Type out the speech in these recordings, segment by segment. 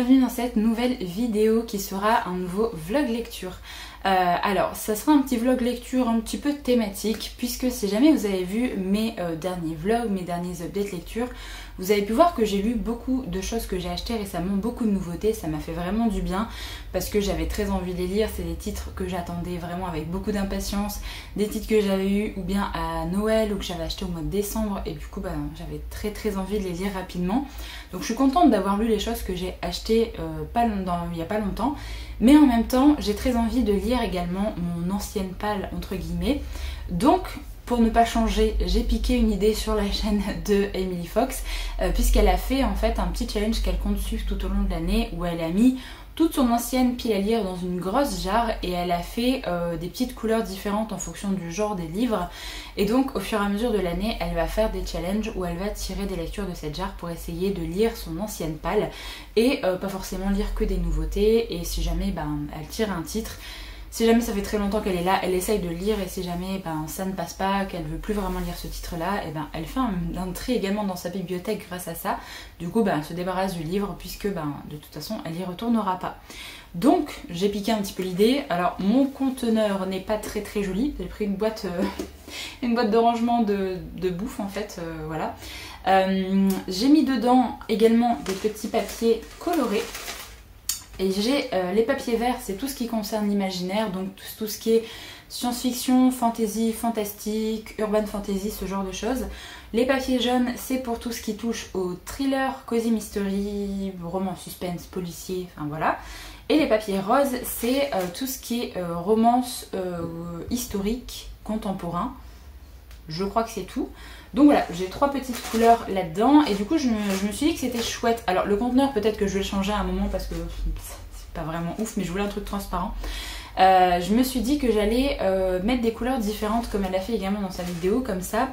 bienvenue dans cette nouvelle vidéo qui sera un nouveau vlog lecture. Alors ça sera un petit vlog lecture un petit peu thématique, puisque si jamais vous avez vu mes derniers vlogs, mes derniers updates lecture, vous avez pu voir que j'ai lu beaucoup de choses que j'ai achetées récemment, beaucoup de nouveautés, ça m'a fait vraiment du bien parce que j'avais très envie de les lire. C'est des titres que j'attendais vraiment avec beaucoup d'impatience, des titres que j'avais eu ou bien à Noël ou que j'avais acheté au mois de décembre, et du coup j'avais très envie de les lire rapidement. Donc je suis contente d'avoir lu les choses que j'ai achetées il n'y a pas longtemps, mais en même temps j'ai très envie de lire également mon ancienne palle entre guillemets. Donc pour ne pas changer, j'ai piqué une idée sur la chaîne de Emily Fox, puisqu'elle a fait en fait un petit challenge qu'elle compte suivre tout au long de l'année, où elle a mis toute son ancienne pile à lire dans une grosse jarre et elle a fait des petites couleurs différentes en fonction du genre des livres. Et donc au fur et à mesure de l'année, elle va faire des challenges où elle va tirer des lectures de cette jarre pour essayer de lire son ancienne palle et pas forcément lire que des nouveautés. Et si jamais elle tire un titre, si jamais ça fait très longtemps qu'elle est là, elle essaye de lire, et si jamais ça ne passe pas, qu'elle veut plus vraiment lire ce titre-là, et elle fait un tri également dans sa bibliothèque grâce à ça. Du coup, elle se débarrasse du livre puisque de toute façon, elle y retournera pas. Donc, j'ai piqué un petit peu l'idée. Alors, mon conteneur n'est pas très joli. J'ai pris une boîte, de rangement de bouffe en fait, voilà. J'ai mis dedans également des petits papiers colorés. Et j'ai les papiers verts, c'est tout ce qui concerne l'imaginaire, donc tout ce qui est science-fiction, fantasy, fantastique, urban fantasy, ce genre de choses. Les papiers jaunes, c'est pour tout ce qui touche au thriller, cozy mystery, roman suspense, policier, enfin voilà. Et les papiers roses, c'est tout ce qui est romance historique, contemporain. Je crois que c'est tout. Donc voilà, j'ai 3 petites couleurs là-dedans et du coup je me suis dit que c'était chouette. Alors le conteneur, peut-être que je vais le changer à un moment parce que c'est pas vraiment ouf, mais je voulais un truc transparent. Je me suis dit que j'allais mettre des couleurs différentes comme elle a fait également dans sa vidéo, comme ça.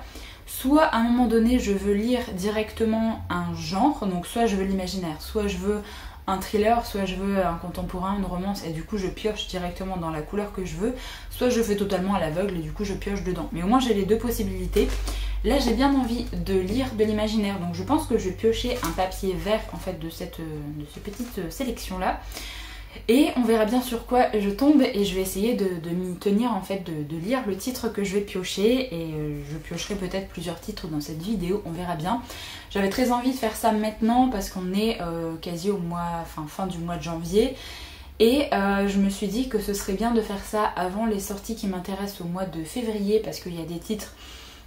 Soit à un moment donné je veux lire directement un genre, donc soit je veux l'imaginaire, soit je veux un thriller, soit je veux un contemporain, une romance, et du coup je pioche directement dans la couleur que je veux, soit je fais totalement à l'aveugle et du coup je pioche dedans. Mais au moins j'ai les deux possibilités. Là j'ai bien envie de lire de l'imaginaire, donc je pense que je vais piocher un papier vert en fait de cette petite sélection là. Et on verra bien sur quoi je tombe, et je vais essayer de m'y tenir en fait, de lire le titre que je vais piocher, et je piocherai peut-être plusieurs titres dans cette vidéo, on verra bien. J'avais très envie de faire ça maintenant parce qu'on est quasi au fin du mois de janvier, et je me suis dit que ce serait bien de faire ça avant les sorties qui m'intéressent au mois de février, parce qu'il y a des titres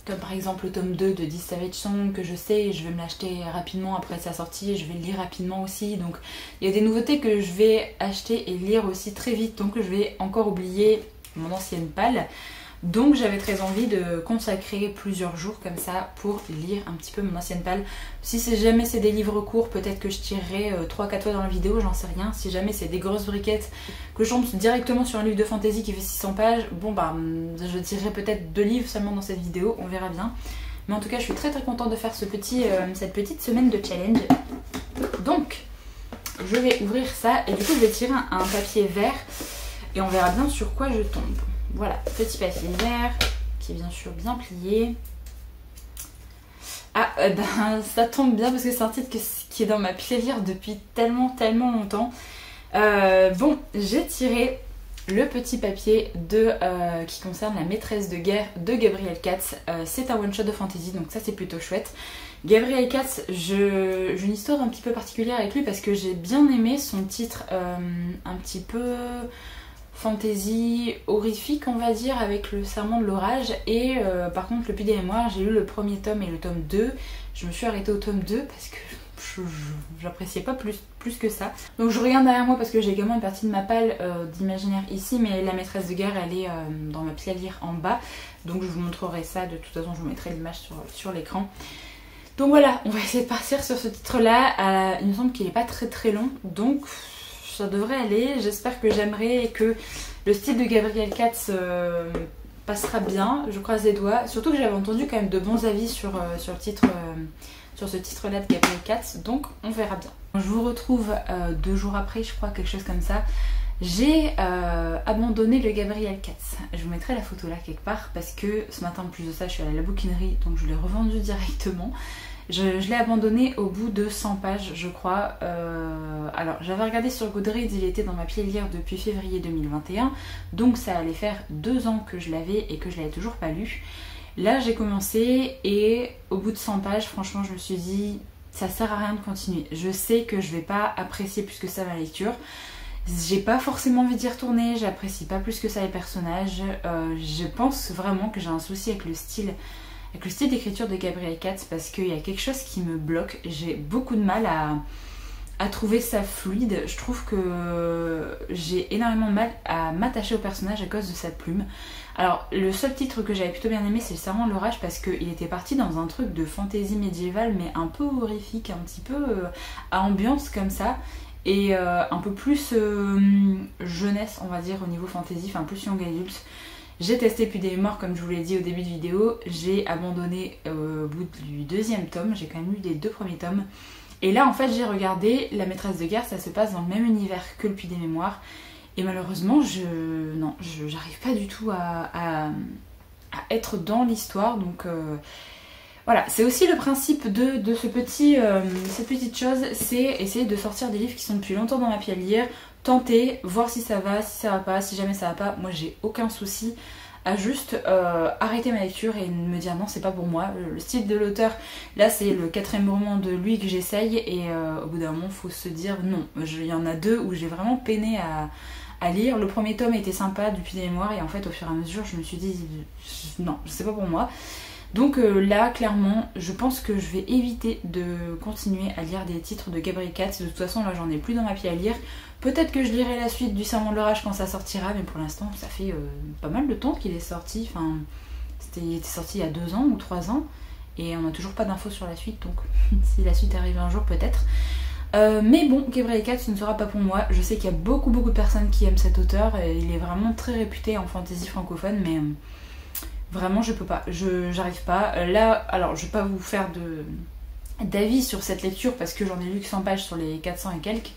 comme par exemple le tome 2 de 10 Savage Song que je sais, je vais me l'acheter rapidement après sa sortie et je vais le lire rapidement aussi. Donc il y a des nouveautés que je vais acheter et lire aussi très vite, donc je vais encore oublier mon ancienne palle. Donc j'avais très envie de consacrer plusieurs jours comme ça pour lire un petit peu mon ancienne palle. Si jamais c'est des livres courts, peut-être que je tirerai 3-4 fois dans la vidéo, j'en sais rien. Si jamais c'est des grosses briquettes, que je tombe directement sur un livre de fantasy qui fait 600 pages, je tirerai peut-être 2 livres seulement dans cette vidéo, on verra bien. Mais en tout cas je suis très contente de faire cette petite semaine de challenge. Donc je vais ouvrir ça, et du coup je vais tirer un papier vert et on verra bien sur quoi je tombe. Voilà, petit papier vert qui est bien sûr bien plié. Ah, ça tombe bien parce que c'est un titre qui est dans ma pile à lire depuis tellement longtemps. Bon, j'ai tiré le petit papier qui concerne La maîtresse de guerre de Gabriel Katz. C'est un one-shot de fantasy, donc ça c'est plutôt chouette. Gabriel Katz, j'ai une histoire un petit peu particulière avec lui parce que j'ai bien aimé son titre un petit peu fantasy horrifique on va dire, avec le serment de l'orage, et par contre le plus des mémoires, j'ai lu le premier tome et le tome 2, je me suis arrêtée au tome 2 parce que j'appréciais pas plus que ça. Donc je regarde derrière moi parce que j'ai également une partie de ma palle d'imaginaire ici, mais La maîtresse de guerre elle est dans ma pile à lire en bas, donc je vous montrerai ça, de toute façon je vous mettrai l'image sur l'écran. Donc voilà, on va essayer de partir sur ce titre là. Il me semble qu'il est pas très long, donc ça devrait aller. J'espère que j'aimerai et que le style de Gabriel Katz passera bien. Je croise les doigts. Surtout que j'avais entendu quand même de bons avis sur le titre, sur ce titre-là de Gabriel Katz. Donc on verra bien. Je vous retrouve 2 jours après, je crois, quelque chose comme ça. J'ai abandonné le Gabriel Katz. Je vous mettrai la photo là quelque part parce que ce matin, en plus de ça, je suis allée à la bouquinerie, donc je l'ai revendu directement. Je l'ai abandonné au bout de 100 pages, je crois. Alors, j'avais regardé sur Goodreads, il était dans ma pile-lire depuis février 2021, donc ça allait faire 2 ans que je l'avais et que je l'avais toujours pas lu. Là, j'ai commencé et au bout de 100 pages, franchement, je me suis dit, ça sert à rien de continuer. Je sais que je vais pas apprécier plus que ça ma lecture. J'ai pas forcément envie d'y retourner, j'apprécie pas plus que ça les personnages. Je pense vraiment que j'ai un souci avec le style d'écriture de Gabrielle Katz parce qu'il y a quelque chose qui me bloque. J'ai beaucoup de mal à trouver ça fluide. Je trouve que j'ai énormément de mal à m'attacher au personnage à cause de sa plume. Alors le seul titre que j'avais plutôt bien aimé, c'est le Serment de l'Orage, parce qu'il était parti dans un truc de fantaisie médiévale mais un peu horrifique, un petit peu à ambiance comme ça, et un peu plus jeunesse on va dire au niveau fantaisie, enfin plus young adulte. J'ai testé Puis des morts comme je vous l'ai dit au début de vidéo, j'ai abandonné au bout du 2e tome, j'ai quand même lu les 2 premiers tomes. Et là en fait j'ai regardé La Maîtresse de Guerre, ça se passe dans le même univers que le Puits des Mémoires. Et malheureusement, j'arrive pas du tout à être dans l'histoire. Donc voilà, c'est aussi le principe de cette petite chose, c'est essayer de sortir des livres qui sont depuis longtemps dans ma pile à lire, tenter, voir si ça va pas, si jamais ça va pas. Moi j'ai aucun souci à juste arrêter ma lecture et me dire non, c'est pas pour moi. Le style de l'auteur, là c'est le 4e roman de lui que j'essaye, et au bout d'un moment faut se dire non. Il y en a 2 où j'ai vraiment peiné à lire. Le premier tome était sympa depuis des mémoires, et en fait au fur et à mesure je me suis dit non, c'est pas pour moi. Donc là clairement je pense que je vais éviter de continuer à lire des titres de Gabrielle Katz. De toute façon là j'en ai plus dans ma pile à lire. Peut-être que je lirai la suite du Serment de l'Orage quand ça sortira, mais pour l'instant ça fait pas mal de temps qu'il est sorti. Enfin, il était sorti il y a 2 ans ou 3 ans et on n'a toujours pas d'infos sur la suite, donc si la suite arrive un jour peut-être. Mais bon, Gabrielle Katz ce ne sera pas pour moi. Je sais qu'il y a beaucoup de personnes qui aiment cet auteur, et il est vraiment très réputé en fantasy francophone, mais vraiment je peux pas, j'arrive pas. Là, alors je vais pas vous faire d'avis sur cette lecture parce que j'en ai lu que 100 pages sur les 400 et quelques.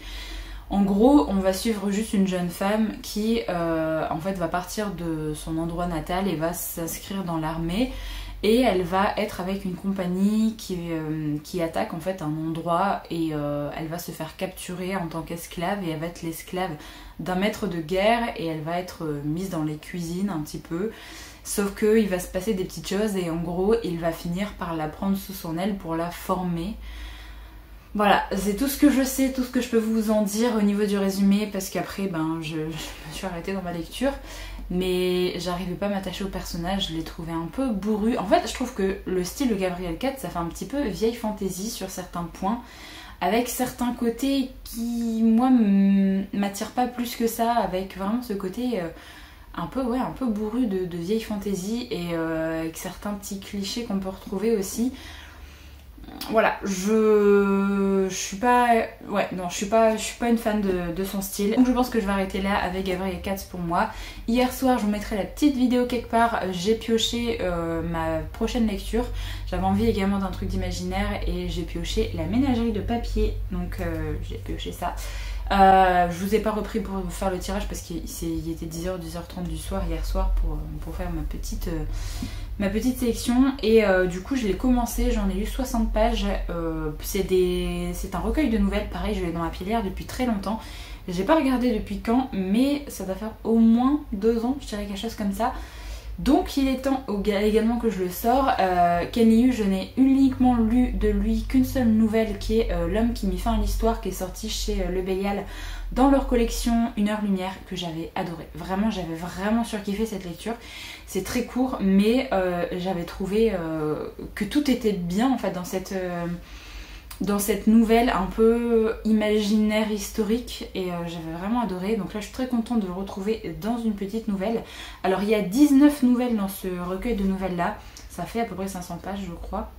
En gros, on va suivre juste une jeune femme qui en fait va partir de son endroit natal et va s'inscrire dans l'armée. Et elle va être avec une compagnie qui attaque en fait un endroit, et elle va se faire capturer en tant qu'esclave, et elle va être l'esclave d'un maître de guerre, et elle va être mise dans les cuisines un petit peu. Sauf qu'il va se passer des petites choses, et en gros il va finir par la prendre sous son aile pour la former. Voilà, c'est tout ce que je sais, tout ce que je peux vous en dire au niveau du résumé, parce qu'après je me suis arrêtée dans ma lecture. Mais j'arrivais pas à m'attacher au personnage, je l'ai trouvé un peu bourru. En fait, je trouve que le style de Gabrielle Katz, ça fait un petit peu vieille fantasy sur certains points, avec certains côtés qui, moi, m'attirent pas plus que ça, avec vraiment ce côté un peu bourru de vieille fantasy, et avec certains petits clichés qu'on peut retrouver aussi. Voilà, je suis pas une fan de son style. Donc je pense que je vais arrêter là avec Gabrielle Katz pour moi. Hier soir, je vous mettrai la petite vidéo quelque part. J'ai pioché ma prochaine lecture. J'avais envie également d'un truc d'imaginaire, et j'ai pioché La Ménagerie de papier. Donc j'ai pioché ça. Je vous ai pas repris pour faire le tirage parce qu'il était 10h, 10h30 du soir hier soir pour faire ma petite sélection, et du coup je l'ai commencé, j'en ai lu 60 pages. C'est un recueil de nouvelles, pareil je l'ai dans ma pilière depuis très longtemps. J'ai pas regardé depuis quand, mais ça doit faire au moins 2 ans, je dirais quelque chose comme ça. Donc il est temps également que je le sors. Ken Liu, je n'ai uniquement lu de lui qu'une seule nouvelle, qui est L'homme qui mit fin à l'histoire, qui est sorti chez Le Bélial dans leur collection Une heure lumière, que j'avais adoré. Vraiment, j'avais vraiment surkiffé cette lecture. C'est très court, mais j'avais trouvé que tout était bien en fait dans cette nouvelle un peu imaginaire historique, et j'avais vraiment adoré. Donc là je suis très contente de le retrouver dans une petite nouvelle. Alors il y a 19 nouvelles dans ce recueil de nouvelles là, ça fait à peu près 500 pages je crois.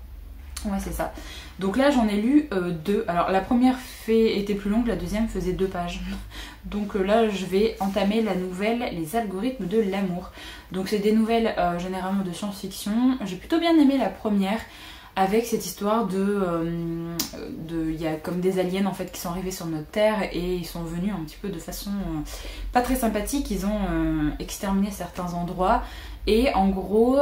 Ouais c'est ça. Donc là j'en ai lu 2. Alors la première était plus longue, la deuxième faisait 2 pages. Donc là je vais entamer la nouvelle Les algorithmes de l'amour. Donc c'est des nouvelles généralement de science-fiction. J'ai plutôt bien aimé la première, avec cette histoire il y a comme des aliens en fait qui sont arrivés sur notre terre, et ils sont venus un petit peu de façon pas très sympathique. Ils ont exterminé certains endroits, Et en gros,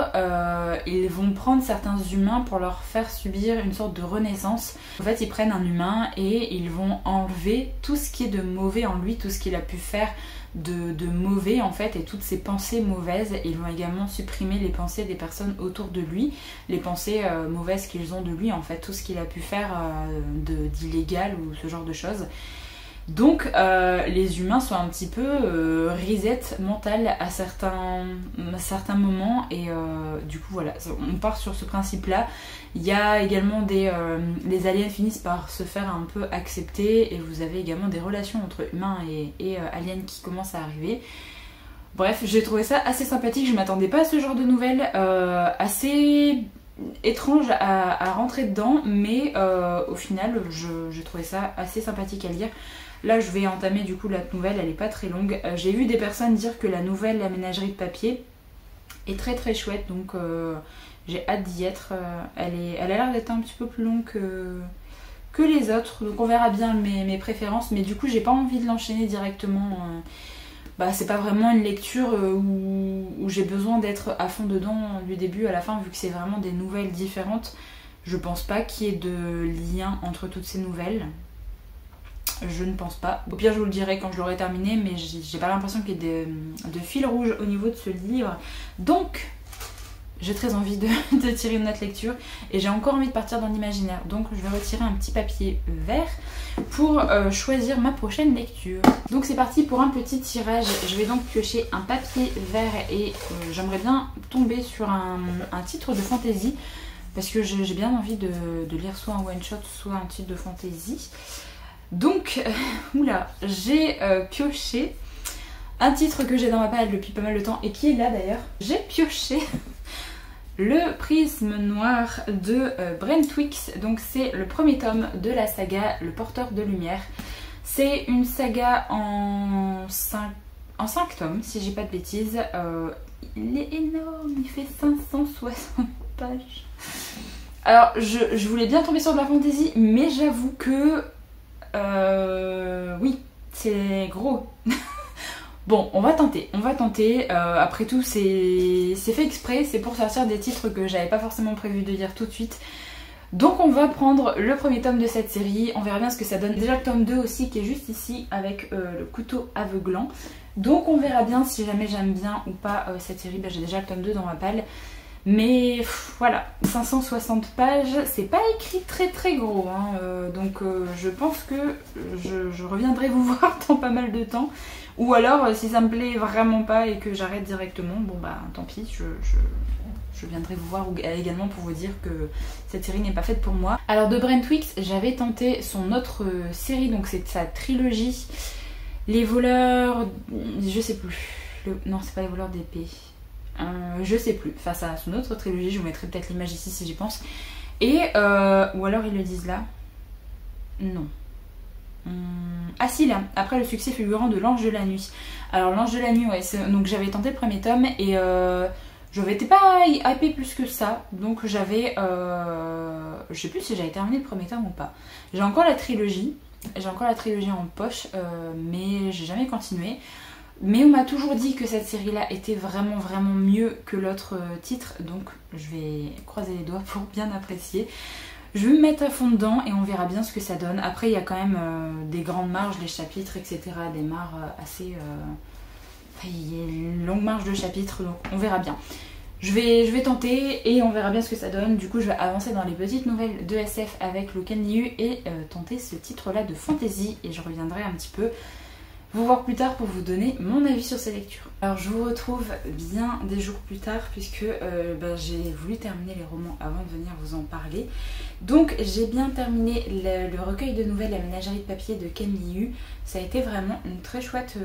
ils vont prendre certains humains pour leur faire subir une sorte de renaissance. En fait, ils prennent un humain et ils vont enlever tout ce qui est de mauvais en lui, tout ce qu'il a pu faire de mauvais en fait, et toutes ses pensées mauvaises. Ils vont également supprimer les pensées des personnes autour de lui, les pensées mauvaises qu'ils ont de lui en fait, tout ce qu'il a pu faire d'illégal ou ce genre de choses. Donc les humains sont un petit peu reset mental à certains moments, et du coup voilà, on part sur ce principe là. Il y a également les aliens finissent par se faire un peu accepter, et vous avez également des relations entre humains et aliens qui commencent à arriver. Bref, j'ai trouvé ça assez sympathique, je m'attendais pas à ce genre de nouvelles, assez étrange à rentrer dedans, mais au final j'ai trouvé ça assez sympathique à lire. Là je vais entamer du coup la nouvelle, elle est pas très longue. J'ai vu des personnes dire que la nouvelle La Ménagerie de Papier est très très chouette, donc j'ai hâte d'y être. Elle a l'air d'être un petit peu plus longue que les autres, donc on verra bien mes préférences, mais du coup j'ai pas envie de l'enchaîner directement. C'est pas vraiment une lecture où j'ai besoin d'être à fond dedans du début à la fin, vu que c'est vraiment des nouvelles différentes. Je pense pas qu'il y ait de lien entre toutes ces nouvelles. Je ne pense pas. Au pire je vous le dirai quand je l'aurai terminé, mais j'ai pas l'impression qu'il y ait de fil rouge au niveau de ce livre. Donc j'ai très envie de tirer une autre lecture, et j'ai encore envie de partir dans l'imaginaire. Donc je vais retirer un petit papier vert pour choisir ma prochaine lecture. Donc c'est parti pour un petit tirage. Je vais donc piocher un papier vert, et j'aimerais bien tomber sur un titre de fantasy, parce que j'ai bien envie de lire soit un one shot, soit un titre de fantasy. Donc, oula, j'ai pioché un titre que j'ai dans ma palle depuis pas mal de temps, et qui est là d'ailleurs. J'ai pioché Le Prisme Noir de Brentwix. Donc c'est le premier tome de la saga Le Porteur de Lumière. C'est une saga en 5 tomes, si j'ai pas de bêtises. Il est énorme, il fait 560 pages. Alors je voulais bien tomber sur de la fantasy, mais j'avoue que oui, c'est gros. Bon, on va tenter. Après tout, c'est fait exprès, c'est pour sortir des titres que j'avais pas forcément prévu de lire tout de suite. Donc on va prendre le premier tome de cette série, on verra bien ce que ça donne. Déjà le tome 2 aussi qui est juste ici avec le couteau aveuglant. Donc on verra bien si jamais j'aime bien ou pas cette série. J'ai déjà le tome 2 dans ma palle. Mais voilà, 560 pages, c'est pas écrit très très gros, hein. Donc je pense que je reviendrai vous voir dans pas mal de temps. Ou alors si ça me plaît vraiment pas et que j'arrête directement, bon bah tant pis, je viendrai vous voir également pour vous dire que cette série n'est pas faite pour moi. Alors de Brentwix, j'avais tenté son autre série, donc c'est sa trilogie. Les voleurs... je sais plus. Non, c'est pas les voleurs d'épée. Je sais plus, face à son autre trilogie, je vous mettrai peut-être l'image ici si j'y pense. Et ou alors ils le disent là. Non. Ah si, là, après le succès fulgurant de L'Ange de la Nuit. Alors L'Ange de la Nuit, ouais, donc j'avais tenté le premier tome, et je n'étais pas hypée plus que ça. Donc j'avais, je sais plus si j'avais terminé le premier tome ou pas. J'ai encore la trilogie en poche, mais j'ai jamais continué. Mais on m'a toujours dit que cette série-là était vraiment vraiment mieux que l'autre titre, donc je vais croiser les doigts pour bien apprécier. Je vais me mettre à fond dedans et on verra bien ce que ça donne. Après il y a quand même des grandes marges, des chapitres, etc. Des marges assez... il y a une longue marge de chapitres, donc on verra bien. Je vais tenter et on verra bien ce que ça donne. Du coup je vais avancer dans les petites nouvelles de SF avec le Ken Liu et tenter ce titre-là de fantasy, et je reviendrai un petit peu vous voir plus tard pour vous donner mon avis sur ces lectures. Alors je vous retrouve bien des jours plus tard, puisque j'ai voulu terminer les romans avant de venir vous en parler. Donc j'ai bien terminé le recueil de nouvelles La Ménagerie de Papier de Ken Liu. Ça a été vraiment une très chouette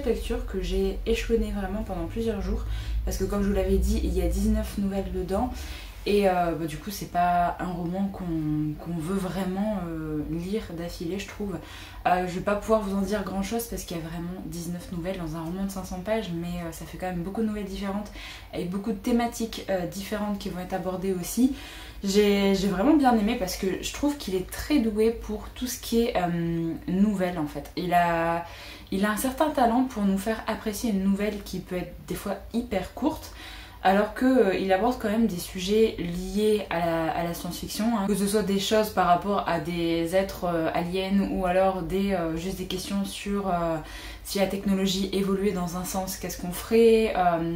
lecture que j'ai échelonnée vraiment pendant plusieurs jours, parce que comme je vous l'avais dit, il y a 19 nouvelles dedans. Et du coup c'est pas un roman qu'on veut vraiment lire d'affilée, je trouve. Je vais pas pouvoir vous en dire grand chose parce qu'il y a vraiment 19 nouvelles dans un roman de 500 pages, mais ça fait quand même beaucoup de nouvelles différentes avec beaucoup de thématiques différentes qui vont être abordées aussi. J'ai vraiment bien aimé parce que je trouve qu'il est très doué pour tout ce qui est nouvelle en fait. Il a un certain talent pour nous faire apprécier une nouvelle qui peut être des fois hyper courte. alors qu'il aborde quand même des sujets liés à la science-fiction, hein. Que ce soit des choses par rapport à des êtres aliens ou alors juste des questions sur si la technologie évoluait dans un sens, qu'est-ce qu'on ferait,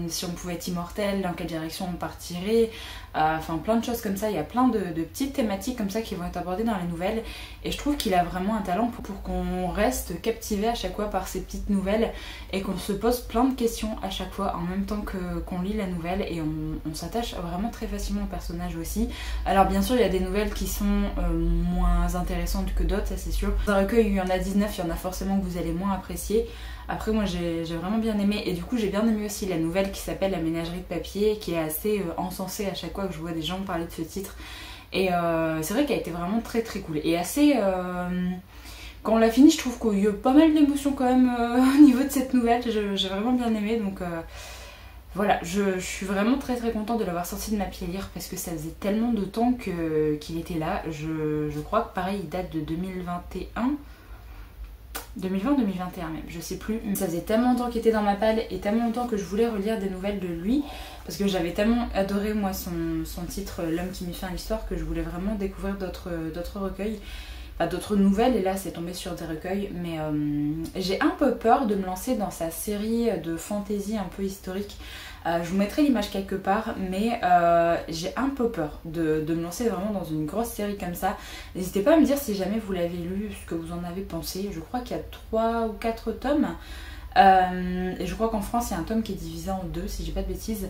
si on pouvait être immortel, dans quelle direction on partirait, enfin plein de choses comme ça. Il y a plein de petites thématiques comme ça qui vont être abordées dans les nouvelles et je trouve qu'il a vraiment un talent pour qu'on reste captivé à chaque fois par ces petites nouvelles et qu'on se pose plein de questions à chaque fois en même temps qu'on lit la nouvelle et on s'attache vraiment très facilement au personnage aussi. Alors bien sûr il y a des nouvelles qui sont moins intéressantes que d'autres, ça c'est sûr. Dans un recueil il y en a 19, il y en a forcément que vous allez moins apprécier. Après moi j'ai vraiment bien aimé et du coup j'ai bien aimé aussi la nouvelle qui s'appelle La ménagerie de papier, qui est assez encensée à chaque fois que je vois des gens parler de ce titre. Et c'est vrai qu'elle a été vraiment très très cool et assez... Quand on l'a fini je trouve qu'il y a pas mal d'émotions quand même au niveau de cette nouvelle, j'ai vraiment bien aimé donc... Voilà, je suis vraiment très très contente de l'avoir sorti de ma pilire parce que ça faisait tellement de temps qu'il était là. Je crois que pareil il date de 2021... 2020-2021 même, je sais plus. Ça faisait tellement longtemps qu'il était dans ma palle et tellement longtemps que je voulais relire des nouvelles de lui parce que j'avais tellement adoré moi son titre L'homme qui mit fin à l'histoire que je voulais vraiment découvrir d'autres recueils, enfin d'autres nouvelles et là c'est tombé sur des recueils mais j'ai un peu peur de me lancer dans sa série de fantasy un peu historique. Je vous mettrai l'image quelque part, mais j'ai un peu peur de me lancer vraiment dans une grosse série comme ça. N'hésitez pas à me dire si jamais vous l'avez lu, ce que vous en avez pensé. Je crois qu'il y a 3 ou 4 tomes. Et je crois qu'en France, il y a un tome qui est divisé en 2, si j'ai pas de bêtises.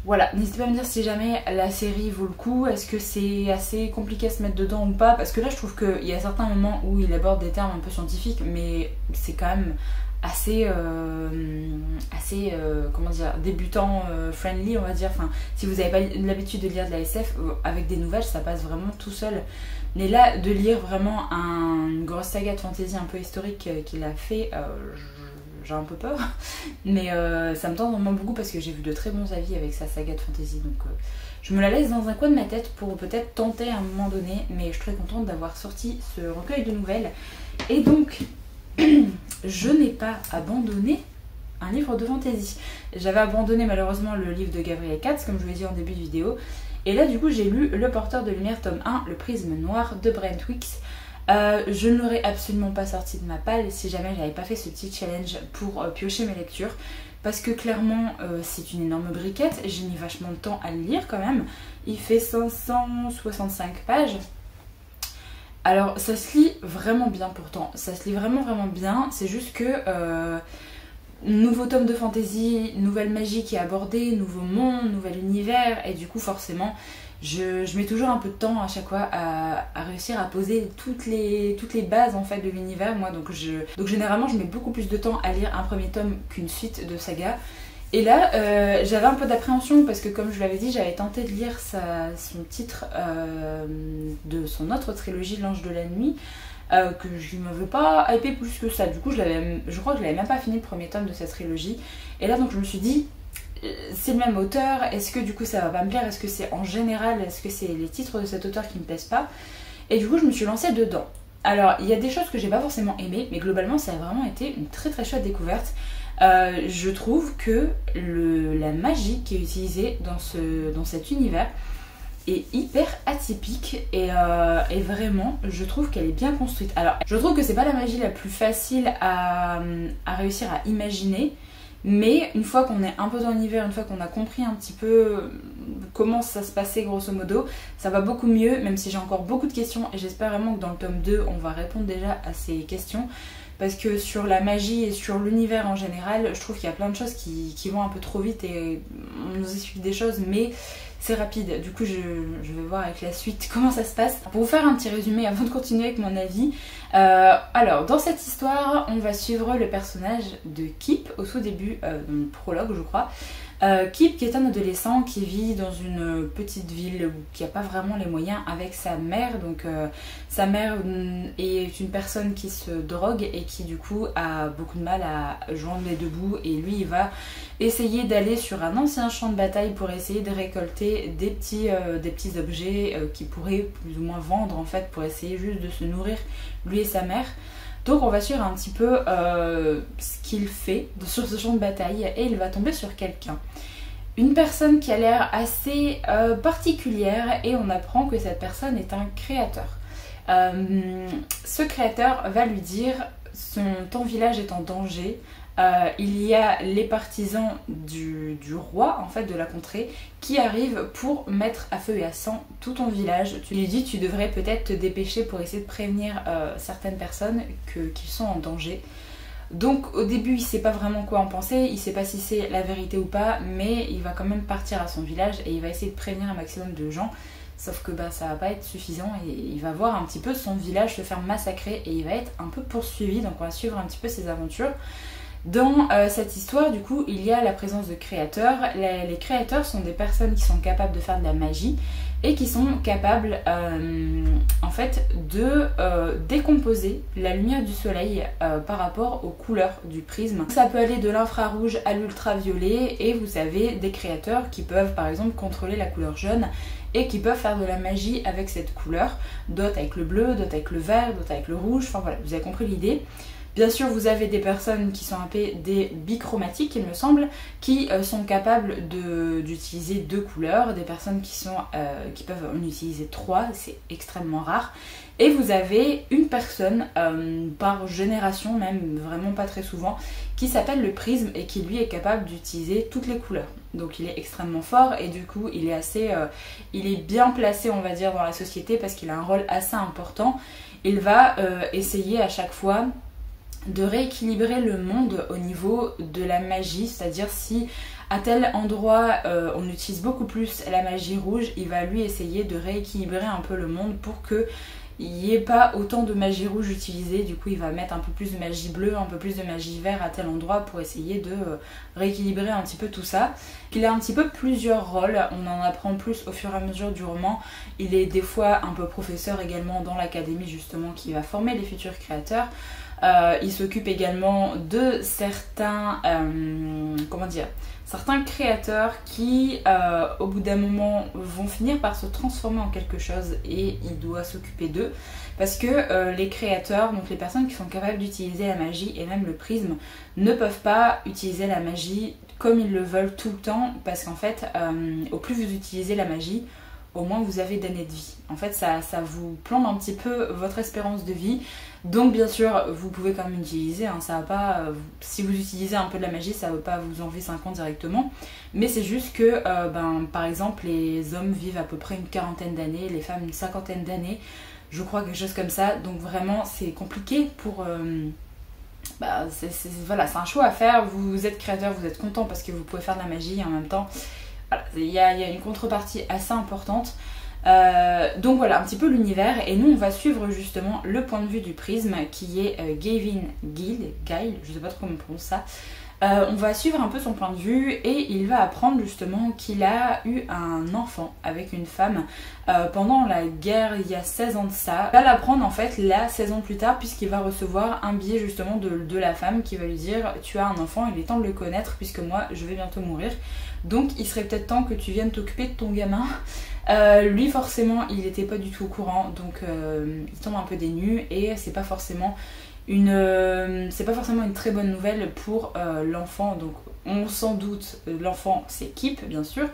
Voilà, n'hésitez pas à me dire si jamais la série vaut le coup, est-ce que c'est assez compliqué à se mettre dedans ou pas. Parce que là, je trouve qu'il y a certains moments où il aborde des termes un peu scientifiques, mais c'est quand même... assez comment dire, débutant friendly on va dire, enfin si vous n'avez pas l'habitude de lire de la SF avec des nouvelles ça passe vraiment tout seul, mais là de lire vraiment une grosse saga de fantasy un peu historique qu'il a fait, j'ai un peu peur mais ça me tente vraiment beaucoup parce que j'ai vu de très bons avis avec sa saga de fantasy donc je me la laisse dans un coin de ma tête pour peut-être tenter à un moment donné, mais je suis très contente d'avoir sorti ce recueil de nouvelles et donc je n'ai pas abandonné un livre de fantasy. J'avais abandonné malheureusement le livre de Gabriel Katz, comme je vous l'ai dit en début de vidéo. Et là, du coup, j'ai lu Le Porteur de Lumière, tome 1, Le Prisme Noir de Brent Wicks. Je ne l'aurais absolument pas sorti de ma palle si jamais j'avais pas fait ce petit challenge pour piocher mes lectures. Parce que clairement, c'est une énorme briquette. J'ai mis vachement de temps à le lire quand même. Il fait 565 pages. Alors ça se lit vraiment bien pourtant, ça se lit vraiment bien, c'est juste que nouveau tome de fantasy, nouvelle magie qui est abordée, nouveau monde, nouvel univers et du coup forcément je mets toujours un peu de temps à chaque fois à réussir à poser toutes les bases en fait de l'univers moi donc généralement je mets beaucoup plus de temps à lire un premier tome qu'une suite de saga. Et là, j'avais un peu d'appréhension parce que comme je l'avais dit, j'avais tenté de lire son titre de son autre trilogie, L'Ange de la Nuit, que je ne m'avais pas hypé plus que ça. Du coup, je crois que je l'avais même pas fini le premier tome de cette trilogie. Et là, donc, je me suis dit, c'est le même auteur, est-ce que du coup ça va pas me plaire, est-ce que c'est en général, est-ce que c'est les titres de cet auteur qui me plaisent pas? Et du coup, je me suis lancée dedans. Alors, il y a des choses que j'ai pas forcément aimées, mais globalement, ça a vraiment été une très très chouette découverte. Je trouve que la magie qui est utilisée dans cet univers est hyper atypique et vraiment je trouve qu'elle est bien construite. Alors je trouve que c'est pas la magie la plus facile à réussir à imaginer, mais une fois qu'on est un peu dans l'univers, une fois qu'on a compris un petit peu comment ça se passait grosso modo, ça va beaucoup mieux, même si j'ai encore beaucoup de questions et j'espère vraiment que dans le tome 2 on va répondre déjà à ces questions. Parce que sur la magie et sur l'univers en général, je trouve qu'il y a plein de choses qui vont un peu trop vite et on nous explique des choses, mais c'est rapide. Du coup, je vais voir avec la suite comment ça se passe. Pour vous faire un petit résumé avant de continuer avec mon avis, alors dans cette histoire, on va suivre le personnage de Kip au tout début, dans le prologue je crois. Kip qui est un adolescent qui vit dans une petite ville qui n'a pas vraiment les moyens avec sa mère. Donc sa mère est une personne qui se drogue et qui du coup a beaucoup de mal à joindre les deux bouts. Et lui il va essayer d'aller sur un ancien champ de bataille pour essayer de récolter des petits objets qu'il pourrait plus ou moins vendre en fait pour essayer juste de se nourrir lui et sa mère. Donc on va suivre un petit peu ce qu'il fait sur ce champ de bataille et il va tomber sur quelqu'un. une personne qui a l'air assez particulière et on apprend que cette personne est un créateur. Ce créateur va lui dire ton village est en danger. Il y a les partisans du roi, en fait, de la contrée, qui arrivent pour mettre à feu et à sang tout ton village. Tu lui dis tu devrais peut-être te dépêcher pour essayer de prévenir certaines personnes qu'ils sont en danger. Donc au début il sait pas vraiment quoi en penser, il sait pas si c'est la vérité ou pas, mais il va quand même partir à son village et il va essayer de prévenir un maximum de gens. Sauf que ça va pas être suffisant et il va voir un petit peu son village se faire massacrer et il va être un peu poursuivi, donc on va suivre un petit peu ses aventures. Dans cette histoire, du coup, il y a la présence de créateurs. Les créateurs sont des personnes qui sont capables de faire de la magie et qui sont capables en fait de décomposer la lumière du soleil par rapport aux couleurs du prisme. Ça peut aller de l'infrarouge à l'ultraviolet et vous avez des créateurs qui peuvent par exemple contrôler la couleur jaune et qui peuvent faire de la magie avec cette couleur, d'autres avec le bleu, d'autres avec le vert, d'autres avec le rouge, enfin voilà, vous avez compris l'idée. Bien sûr, vous avez des personnes qui sont un peu des bichromatiques, il me semble, qui sont capables d'utiliser 2 couleurs, des personnes qui peuvent en utiliser 3, c'est extrêmement rare. Et vous avez une personne par génération, même vraiment pas très souvent, qui s'appelle le prisme et qui lui est capable d'utiliser toutes les couleurs. Donc il est extrêmement fort et du coup il est bien placé, on va dire, dans la société parce qu'il a un rôle assez important. Il va essayer à chaque fois de rééquilibrer le monde au niveau de la magie, c'est-à-dire si à tel endroit on utilise beaucoup plus la magie rouge, il va lui essayer de rééquilibrer un peu le monde pour que il n'y ait pas autant de magie rouge utilisée. Du coup il va mettre un peu plus de magie bleue, un peu plus de magie vert à tel endroit pour essayer de rééquilibrer un petit peu tout ça. Il a un petit peu plusieurs rôles, on en apprend plus au fur et à mesure du roman. Il est des fois un peu professeur également dans l'académie justement qui va former les futurs créateurs. Il s'occupe également de certains créateurs qui au bout d'un moment vont finir par se transformer en quelque chose et il doit s'occuper d'eux parce que les créateurs, donc les personnes qui sont capables d'utiliser la magie et même le prisme, ne peuvent pas utiliser la magie comme ils le veulent tout le temps parce qu'en fait au plus vous utilisez la magie, au moins vous avez d'années de vie. En fait ça vous plombe un petit peu votre espérance de vie. Donc bien sûr vous pouvez quand même utiliser, hein, ça va pas, si vous utilisez un peu de la magie ça ne veut pas vous enlever 5 ans directement, mais c'est juste que par exemple les hommes vivent à peu près une 40aine d'années, les femmes une 50aine d'années, je crois, quelque chose comme ça, donc vraiment c'est compliqué pour... voilà, c'est un choix à faire, vous êtes créateur, vous êtes content parce que vous pouvez faire de la magie et en même temps voilà, il y a une contrepartie assez importante. Donc voilà un petit peu l'univers et nous on va suivre justement le point de vue du prisme qui est Gavin Guile, je sais pas trop comment on prononce ça. On va suivre un peu son point de vue et il va apprendre justement qu'il a eu un enfant avec une femme pendant la guerre il y a 16 ans de ça. Il va l'apprendre en fait là 16 ans plus tard puisqu'il va recevoir un billet justement de la femme qui va lui dire tu as un enfant, il est temps de le connaître puisque moi je vais bientôt mourir. Donc il serait peut-être temps que tu viennes t'occuper de ton gamin. Lui forcément il n'était pas du tout au courant donc il tombe un peu des nues et c'est pas forcément une très bonne nouvelle pour l'enfant. Donc on s'en doute, l'enfant c'est Kip bien sûr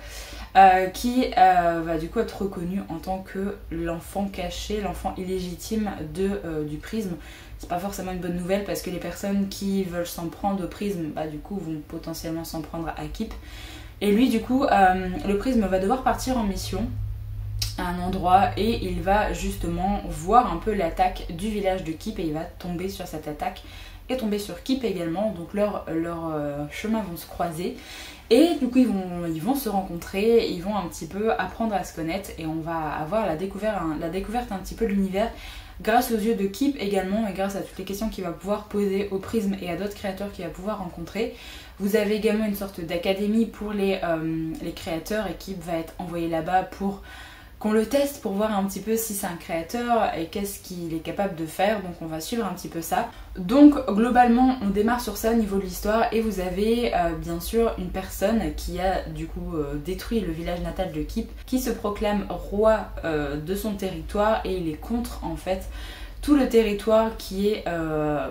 qui va du coup être reconnu en tant que l'enfant caché, l'enfant illégitime du prisme. C'est pas forcément une bonne nouvelle parce que les personnes qui veulent s'en prendre au prisme du coup vont potentiellement s'en prendre à Kip. Et lui du coup le prisme va devoir partir en mission à un endroit et il va justement voir un peu l'attaque du village de Kip et il va tomber sur cette attaque et tomber sur Kip également, donc leurs chemins vont se croiser et du coup ils vont se rencontrer, ils vont un petit peu apprendre à se connaître et on va avoir la découverte un petit peu de l'univers grâce aux yeux de Kip également et grâce à toutes les questions qu'il va pouvoir poser au prisme et à d'autres créateurs qu'il va pouvoir rencontrer. Vous avez également une sorte d'académie pour les créateurs et Kip va être envoyé là-bas pour qu'on le teste pour voir un petit peu si c'est un créateur et qu'est-ce qu'il est capable de faire, donc on va suivre un petit peu ça. Donc globalement on démarre sur ça au niveau de l'histoire et vous avez bien sûr une personne qui a du coup détruit le village natal de Kip, qui se proclame roi de son territoire et il est contre en fait tout le territoire qui est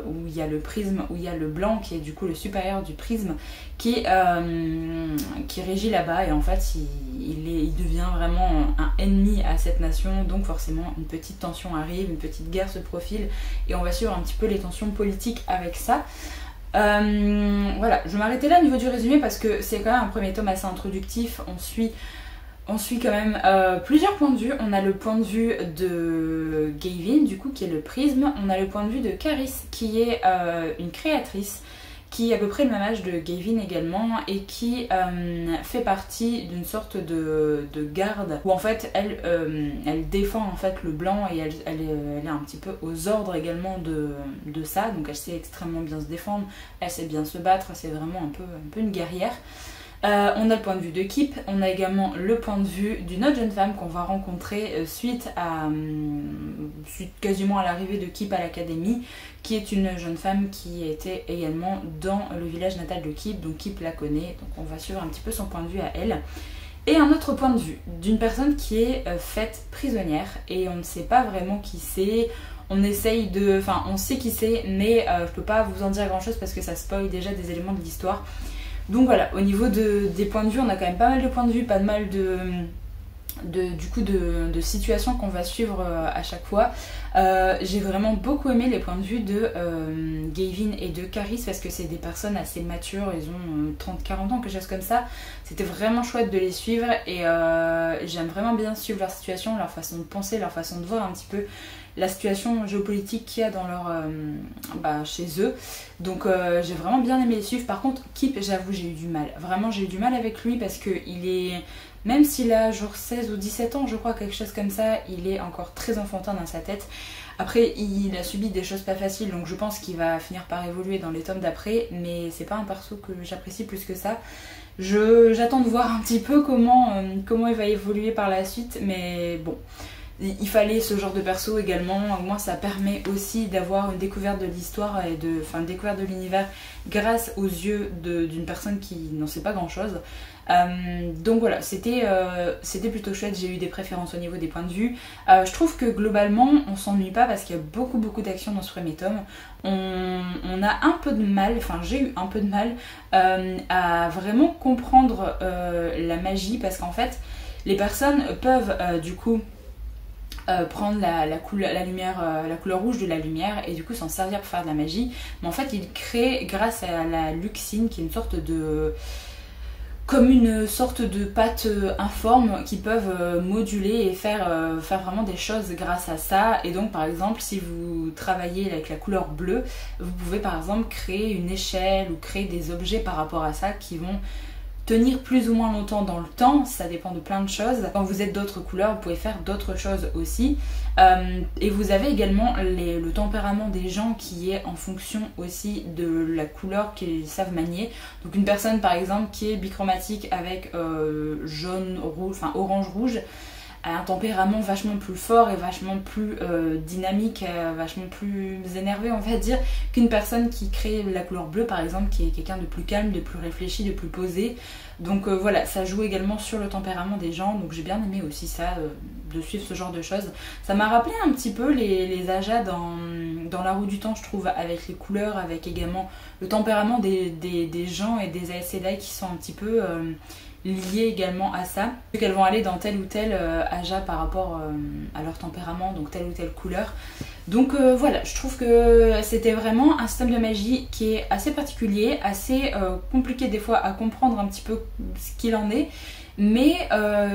où il y a le prisme, où il y a le blanc qui est du coup le supérieur du prisme qui régit là-bas, et en fait il devient vraiment un ennemi à cette nation, donc forcément une petite tension arrive, une petite guerre se profile et on va suivre un petit peu les tensions politiques avec ça. Voilà, je vais m'arrêter là au niveau du résumé parce que c'est quand même un premier tome assez introductif. On suit quand même plusieurs points de vue. On a le point de vue de Gavin, du coup, qui est le prisme. On a le point de vue de Caris, qui est une créatrice, qui est à peu près le même âge de Gavin également, et qui fait partie d'une sorte de garde, où en fait elle défend en fait le blanc, et elle est un petit peu aux ordres également de ça. Donc elle sait extrêmement bien se défendre, elle sait bien se battre, c'est vraiment un peu une guerrière. On a le point de vue de Kip, on a également le point de vue d'une autre jeune femme qu'on va rencontrer suite quasiment à l'arrivée de Kip à l'académie, qui est une jeune femme qui était également dans le village natal de Kip, donc Kip la connaît, donc on va suivre un petit peu son point de vue à elle. Et un autre point de vue d'une personne qui est faite prisonnière, et on ne sait pas vraiment qui c'est. On sait qui c'est, mais je peux pas vous en dire grand chose parce que ça spoil déjà des éléments de l'histoire. Donc voilà, au niveau des points de vue, on a quand même pas mal de points de vue, pas mal de situations qu'on va suivre à chaque fois. J'ai vraiment beaucoup aimé les points de vue de Gavin et de Caris parce que c'est des personnes assez matures, ils ont 30-40 ans, quelque chose comme ça. C'était vraiment chouette de les suivre, et j'aime vraiment bien suivre leur situation, leur façon de penser, leur façon de voir un petit peu la situation géopolitique qu'il y a dans chez eux. Donc j'ai vraiment bien aimé les suivre. Par contre, Kip, j'avoue, j'ai eu du mal. Vraiment, j'ai eu du mal avec lui parce que il est... Même s'il a genre 16 ou 17 ans, je crois, quelque chose comme ça, il est encore très enfantin dans sa tête. Après, il a subi des choses pas faciles, donc je pense qu'il va finir par évoluer dans les tomes d'après, mais c'est pas un perso que j'apprécie plus que ça. J'attends de voir un petit peu comment il va évoluer par la suite, mais bon... Il fallait ce genre de perso également, au moins ça permet aussi d'avoir une découverte de l'histoire et une découverte de l'univers grâce aux yeux d'une personne qui n'en sait pas grand chose. Donc voilà, c'était plutôt chouette, j'ai eu des préférences au niveau des points de vue. Je trouve que globalement on s'ennuie pas parce qu'il y a beaucoup d'action dans ce premier tome. On a un peu de mal, enfin j'ai eu un peu de mal à vraiment comprendre la magie, parce qu'en fait les personnes peuvent du coup prendre la couleur rouge de la lumière et du coup s'en servir pour faire de la magie, mais en fait il crée grâce à la luxine, qui est une sorte de pâte informe qui peuvent moduler et faire vraiment des choses grâce à ça. Et donc par exemple si vous travaillez avec la couleur bleue, vous pouvez par exemple créer une échelle ou créer des objets par rapport à ça qui vont tenir plus ou moins longtemps dans le temps, ça dépend de plein de choses. Quand vous êtes d'autres couleurs, vous pouvez faire d'autres choses aussi. Et vous avez également le tempérament des gens qui est en fonction aussi de la couleur qu'ils savent manier. Donc une personne par exemple qui est bichromatique avec jaune, rouge, enfin orange-rouge, a un tempérament vachement plus fort et vachement plus dynamique, vachement plus énervé on va dire, qu'une personne qui crée la couleur bleue par exemple, qui est quelqu'un de plus calme, de plus réfléchi, de plus posé. Donc voilà, ça joue également sur le tempérament des gens, donc j'ai bien aimé aussi ça, de suivre ce genre de choses. Ça m'a rappelé un petit peu les Aja dans La Roue du Temps, je trouve, avec les couleurs, avec également le tempérament des gens et des Aes Sedai qui sont un petit peu... liées également à ça, qu'elles vont aller dans tel ou tel Aja par rapport à leur tempérament, donc telle ou telle couleur. Donc voilà, je trouve que c'était vraiment un système de magie qui est assez particulier, assez compliqué des fois à comprendre un petit peu ce qu'il en est, mais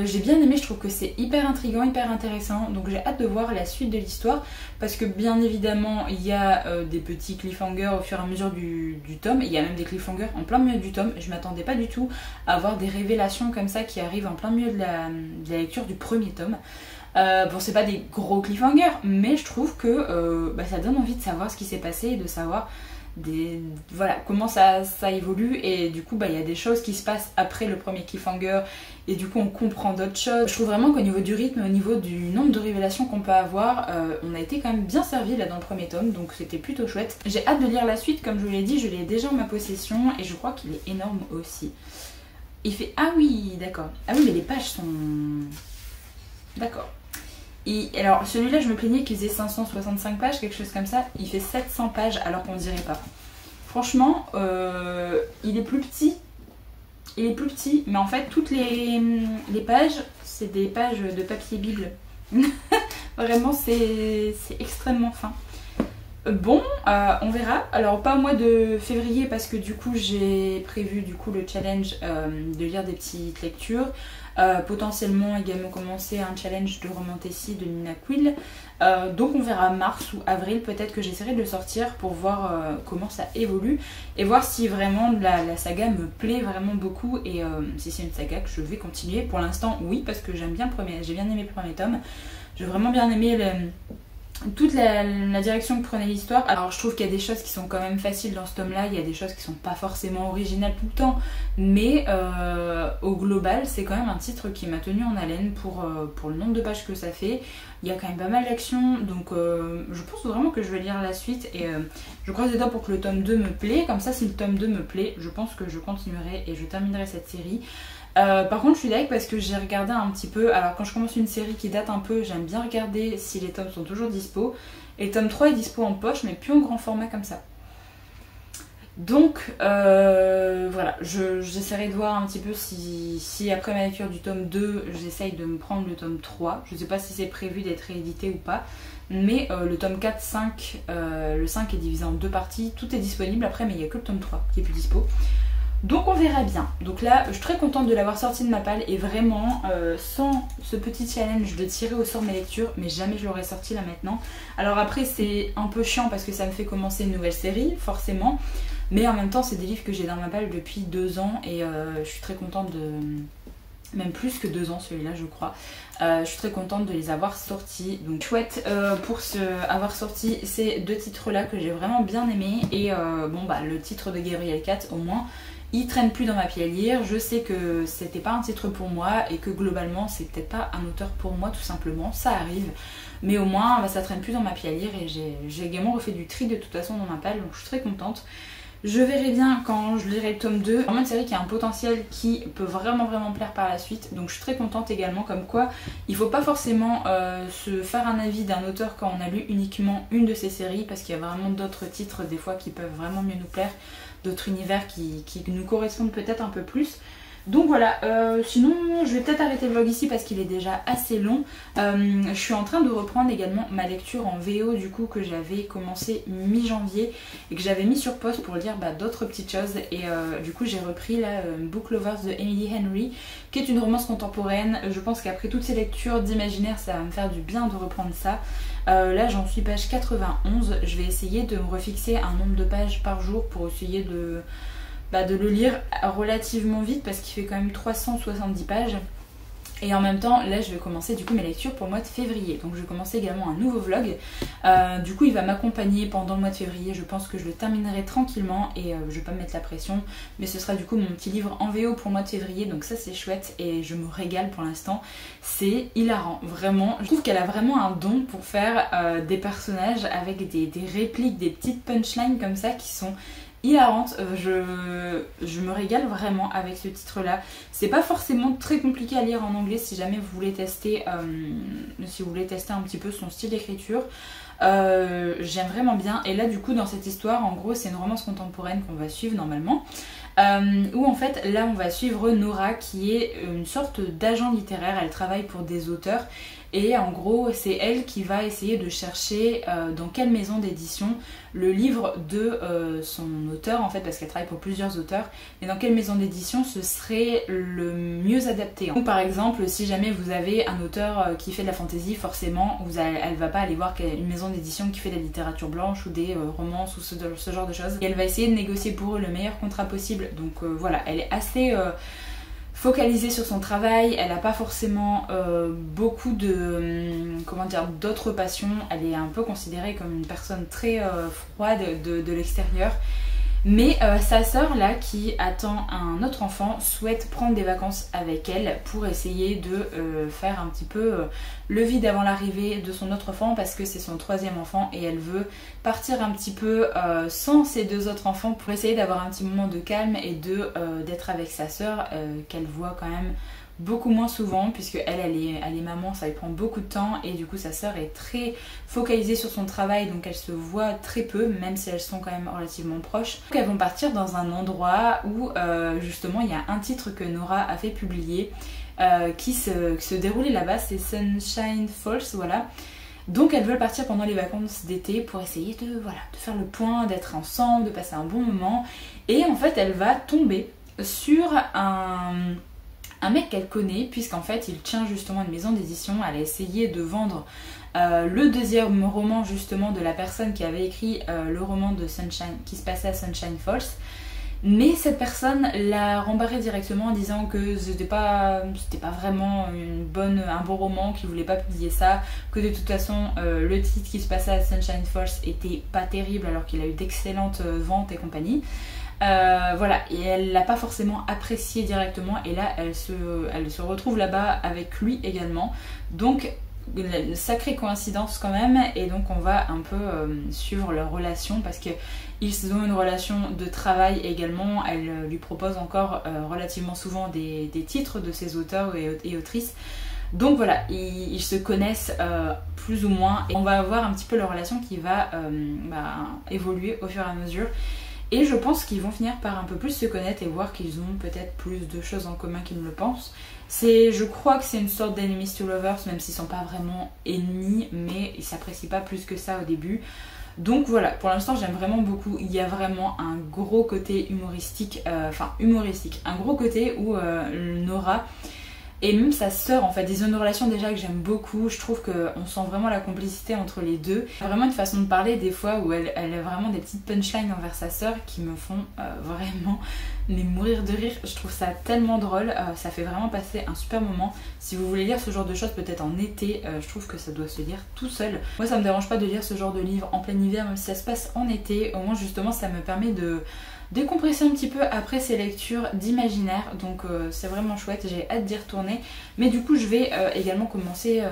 j'ai bien aimé, je trouve que c'est hyper intriguant, hyper intéressant, donc j'ai hâte de voir la suite de l'histoire, parce que bien évidemment il y a des petits cliffhangers au fur et à mesure du tome, il y a même des cliffhangers en plein milieu du tome. Je m'attendais pas du tout à avoir des révélations comme ça qui arrivent en plein milieu de la lecture du premier tome. Bon, c'est pas des gros cliffhangers, mais je trouve que ça donne envie de savoir ce qui s'est passé et de savoir voilà, comment ça évolue, et du coup il y a des choses qui se passent après le premier cliffhanger et du coup on comprend d'autres choses. Je trouve vraiment qu'au niveau du rythme, au niveau du nombre de révélations qu'on peut avoir, on a été quand même bien servi là dans le premier tome, donc c'était plutôt chouette. J'ai hâte de lire la suite, comme je vous l'ai dit, je l'ai déjà en ma possession et je crois qu'il est énorme aussi. Il fait... Ah oui, d'accord. Ah oui, mais les pages sont... D'accord. Alors celui-là je me plaignais qu'il faisait 565 pages, quelque chose comme ça. Il fait 700 pages alors qu'on dirait pas. Franchement, il est plus petit. Il est plus petit, mais en fait toutes les pages, c'est des pages de papier Bible. Vraiment c'est extrêmement fin. Bon, on verra. Alors pas au mois de février parce que du coup j'ai prévu du coup le challenge de lire des petites lectures. Potentiellement également commencer un challenge de romantasy de Nina Quill. Donc on verra mars ou avril, peut-être que j'essaierai de le sortir pour voir comment ça évolue et voir si vraiment la saga me plaît vraiment beaucoup et si c'est une saga que je vais continuer. Pour l'instant oui, parce que j'aime bien j'ai bien aimé le premier tome. J'ai vraiment bien aimé toute la direction que prenait l'histoire. Alors je trouve qu'il y a des choses qui sont quand même faciles dans ce tome là, il y a des choses qui sont pas forcément originales tout le temps, mais au global c'est quand même un titre qui m'a tenu en haleine pour le nombre de pages que ça fait. Il y a quand même pas mal d'action, donc je pense vraiment que je vais lire la suite et je croise les doigts pour que le tome 2 me plaît. Comme ça si le tome 2 me plaît, je pense que je continuerai et je terminerai cette série. Par contre je suis d'accord parce que j'ai regardé un petit peu, alors quand je commence une série qui date un peu, j'aime bien regarder si les tomes sont toujours dispo, et le tome 3 est dispo en poche mais plus en grand format comme ça. Donc voilà, j'essaierai de voir un petit peu si après ma lecture du tome 2 j'essaye de me prendre le tome 3. Je sais pas si c'est prévu d'être réédité ou pas, mais le tome 4, 5, le 5 est divisé en deux parties, tout est disponible après mais il n'y a que le tome 3 qui est plus dispo. Donc on verra bien. Donc là je suis très contente de l'avoir sorti de ma palle et vraiment sans ce petit challenge de tirer au sort mes lectures, mais jamais je l'aurais sorti là maintenant. Alors après c'est un peu chiant parce que ça me fait commencer une nouvelle série forcément, mais en même temps c'est des livres que j'ai dans ma palle depuis 2 ans et je suis très contente de... Même plus que 2 ans celui-là je crois. Je suis très contente de les avoir sortis. Donc chouette pour avoir sorti ces 2 titres là que j'ai vraiment bien aimé. Et bon bah le titre de Gabriel Cat au moins il traîne plus dans ma pile à lire. Je sais que c'était pas un titre pour moi et que globalement c'est peut-être pas un auteur pour moi tout simplement, ça arrive. Mais au moins bah, ça traîne plus dans ma pile à lire et j'ai également refait du tri de toute façon dans ma palle, donc je suis très contente. Je verrai bien quand je lirai le tome 2. C'est vraiment une série qui a un potentiel qui peut vraiment plaire par la suite. Donc je suis très contente également, comme quoi il faut pas forcément se faire un avis d'un auteur quand on a lu uniquement une de ses séries, parce qu'il y a vraiment d'autres titres des fois qui peuvent vraiment mieux nous plaire, d'autres univers qui nous correspondent peut-être un peu plus. Donc voilà, sinon je vais peut-être arrêter le vlog ici parce qu'il est déjà assez long. Je suis en train de reprendre également ma lecture en VO du coup que j'avais commencé mi-janvier et que j'avais mis sur pause pour lire d'autres petites choses. Et du coup j'ai repris la Book Lovers de Emily Henry, qui est une romance contemporaine. Je pense qu'après toutes ces lectures d'imaginaire ça va me faire du bien de reprendre ça. Là j'en suis page 91, je vais essayer de me refixer un nombre de pages par jour pour essayer de le lire relativement vite parce qu'il fait quand même 370 pages. Et en même temps, là je vais commencer du coup mes lectures pour le mois de février. Donc je vais commencer également un nouveau vlog. Du coup il va m'accompagner pendant le mois de février. Je pense que je le terminerai tranquillement et je vais pas me mettre la pression. Mais ce sera du coup mon petit livre en VO pour le mois de février. Donc ça c'est chouette et je me régale pour l'instant. C'est hilarant, vraiment. Je trouve qu'elle a vraiment un don pour faire des personnages avec des répliques, des petites punchlines comme ça qui sont hilarante. Je me régale vraiment avec ce titre là. C'est pas forcément très compliqué à lire en anglais si jamais vous voulez tester un petit peu son style d'écriture. J'aime vraiment bien. Et là du coup dans cette histoire en gros c'est une romance contemporaine qu'on va suivre normalement, où en fait là on va suivre Nora qui est une sorte d'agent littéraire. Elle travaille pour des auteurs et en gros c'est elle qui va essayer de chercher dans quelle maison d'édition le livre de son auteur en fait, parce qu'elle travaille pour plusieurs auteurs, mais dans quelle maison d'édition ce serait le mieux adapté. Donc par exemple si jamais vous avez un auteur qui fait de la fantasy, forcément elle va pas aller voir une maison d'édition qui fait de la littérature blanche ou des romances ou ce genre de choses, et elle va essayer de négocier pour eux le meilleur contrat possible. Donc voilà, elle est assez focalisée sur son travail, elle n'a pas forcément beaucoup d'autres passions, elle est un peu considérée comme une personne très froide de l'extérieur. Mais sa sœur là qui attend un autre enfant souhaite prendre des vacances avec elle pour essayer de faire un petit peu le vide avant l'arrivée de son autre enfant, parce que c'est son 3e enfant et elle veut partir un petit peu sans ses 2 autres enfants pour essayer d'avoir un petit moment de calme et d'être avec sa sœur qu'elle voit quand même beaucoup moins souvent puisque elle est maman, ça lui prend beaucoup de temps et du coup sa sœur est très focalisée sur son travail donc elle se voit très peu même si elles sont quand même relativement proches. Donc elles vont partir dans un endroit où justement il y a un titre que Nora a fait publier qui se déroulait là-bas, c'est Sunshine Falls, voilà. Donc elles veulent partir pendant les vacances d'été pour essayer de faire le point, d'être ensemble, de passer un bon moment. Et en fait elle va tomber sur un mec qu'elle connaît, puisqu'en fait il tient justement une maison d'édition. Elle a essayé de vendre le deuxième roman justement de la personne qui avait écrit le roman de Sunshine, qui se passait à Sunshine Falls. Mais cette personne l'a rembarré directement en disant que c'était pas vraiment un bon roman, qu'il voulait pas publier ça, que de toute façon le titre qui se passait à Sunshine Falls était pas terrible alors qu'il a eu d'excellentes ventes et compagnie. Voilà, et elle l'a pas forcément apprécié directement et là elle se retrouve là-bas avec lui également. Donc une sacrée coïncidence quand même, et donc on va un peu suivre leur relation parce qu'ils ont une relation de travail également. Elle lui propose encore relativement souvent des titres de ses auteurs et autrices. Donc voilà, ils se connaissent plus ou moins et on va avoir un petit peu leur relation qui va évoluer au fur et à mesure. Et je pense qu'ils vont finir par un peu plus se connaître et voir qu'ils ont peut-être plus de choses en commun qu'ils ne le pensent. Je crois que c'est une sorte d'enemies to lovers, même s'ils ne sont pas vraiment ennemis, mais ils s'apprécient pas plus que ça au début. Donc voilà, pour l'instant j'aime vraiment beaucoup. Il y a vraiment un gros côté humoristique, un gros côté où Nora et même sa sœur, en fait, ils ont une relation déjà que j'aime beaucoup. Je trouve qu'on sent vraiment la complicité entre les deux. Vraiment une façon de parler des fois où elle a vraiment des petites punchlines envers sa sœur qui me font vraiment mourir de rire. Je trouve ça tellement drôle, ça fait vraiment passer un super moment. Si vous voulez lire ce genre de choses peut-être en été, je trouve que ça doit se lire tout seul. Moi ça me dérange pas de lire ce genre de livre en plein hiver, même si ça se passe en été. Au moins justement ça me permet de décompresser un petit peu après ces lectures d'imaginaire, donc c'est vraiment chouette, j'ai hâte d'y retourner. Mais du coup je vais également commencer,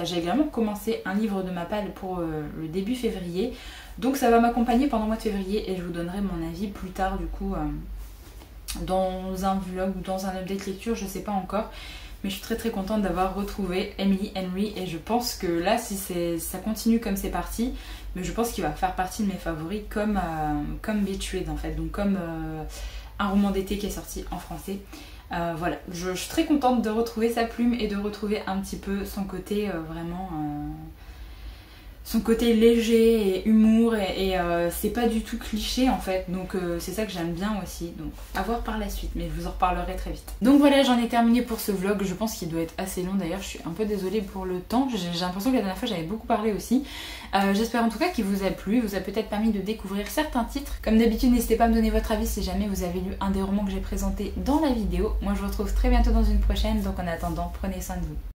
j'ai également commencé un livre de ma palle pour le début février, donc ça va m'accompagner pendant le mois de février et je vous donnerai mon avis plus tard du coup dans un vlog ou dans un update lecture, je sais pas encore. Mais je suis très contente d'avoir retrouvé Emily Henry et je pense que là si ça continue comme c'est parti, mais je pense qu'il va faire partie de mes favoris comme Beach Read en fait, donc comme un roman d'été qui est sorti en français. Voilà, je suis très contente de retrouver sa plume et de retrouver un petit peu son côté vraiment... son côté léger et humour et c'est pas du tout cliché en fait, donc c'est ça que j'aime bien aussi, donc à voir par la suite, mais je vous en reparlerai très vite. Donc voilà, j'en ai terminé pour ce vlog, je pense qu'il doit être assez long d'ailleurs, je suis un peu désolée pour le temps, j'ai l'impression que la dernière fois j'avais beaucoup parlé aussi. J'espère en tout cas qu'il vous a plu, vous a peut-être permis de découvrir certains titres. Comme d'habitude n'hésitez pas à me donner votre avis si jamais vous avez lu un des romans que j'ai présenté dans la vidéo. Moi je vous retrouve très bientôt dans une prochaine, donc en attendant prenez soin de vous.